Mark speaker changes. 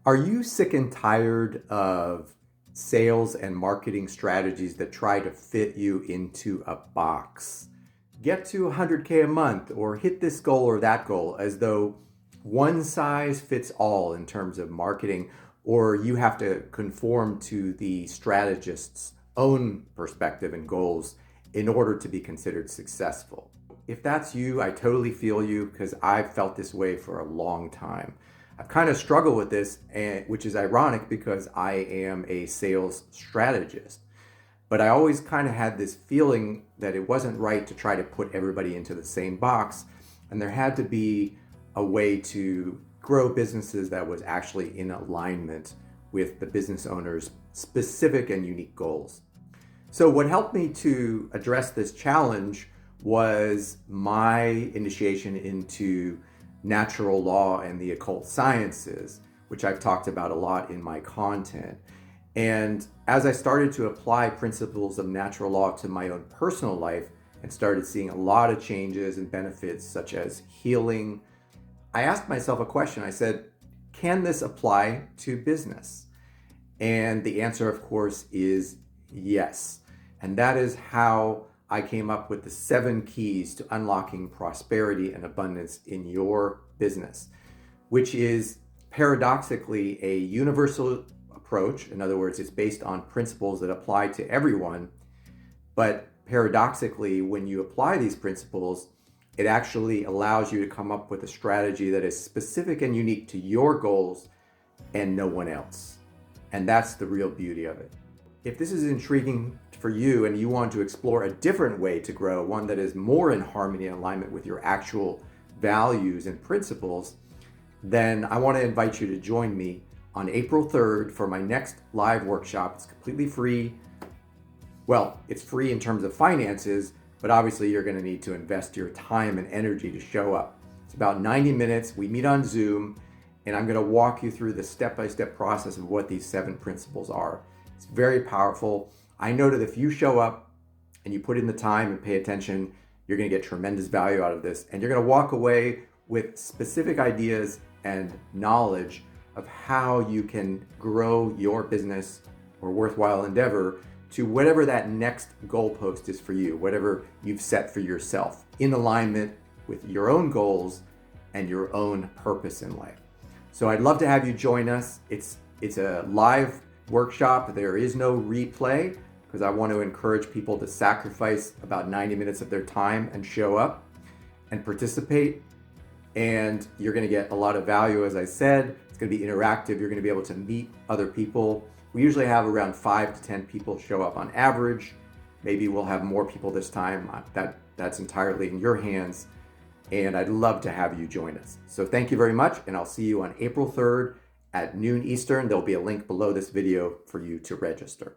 Speaker 1: Are you sick and tired of sales and marketing strategies that try to fit you into a box? Get to 100K a month or hit this goal or that goal as though one size fits all in terms of marketing, or you have to conform to the strategist's own perspective and goals in order to be considered successful. If that's you, I totally feel you because I've felt this way for a long time. I've kind of struggled with this, which is ironic because I am a sales strategist. But I always kind of had this feeling that it wasn't right to try to put everybody into the same box, and there had to be a way to grow businesses that was actually in alignment with the business owner's specific and unique goals. So what helped me to address this challenge was my initiation into natural law and the occult sciences, which I've talked about a lot in my content. And as I started to apply principles of natural law to my own personal life and started seeing a lot of changes and benefits such as healing, I asked myself a question. I said, can this apply to business? And the answer, of course, is yes. And that is how I came up with the 7 keys to unlocking prosperity and abundance in your business, which is paradoxically a universal approach. In other words, it's based on principles that apply to everyone. But paradoxically, when you apply these principles, it actually allows you to come up with a strategy that is specific and unique to your goals and no one else. And that's the real beauty of it. If this is intriguing for you and you want to explore a different way to grow, one that is more in harmony and alignment with your actual values and principles, then I want to invite you to join me on April 3rd for my next live workshop. It's completely free. Well, it's free in terms of finances, but obviously you're going to need to invest your time and energy to show up. It's about 90 minutes. We meet on Zoom, and I'm going to walk you through the step-by-step process of what these 7 principles are. It's very powerful. I know that if you show up and you put in the time and pay attention, you're going to get tremendous value out of this, and you're going to walk away with specific ideas and knowledge of how you can grow your business or worthwhile endeavor to whatever that next goalpost is for you, whatever you've set for yourself, in alignment with your own goals and your own purpose in life. So I'd love to have you join us. It's a live workshop. There is no replay because I want to encourage people to sacrifice about 90 minutes of their time and show up and participate. And you're going to get a lot of value, as I said. It's going to be interactive. You're going to be able to meet other people. We usually have around 5 to 10 people show up on average. Maybe we'll have more people this time. That's entirely in your hands. And I'd love to have you join us. So thank you very much. And I'll see you on April 3rd at noon Eastern. There'll be a link below this video for you to register.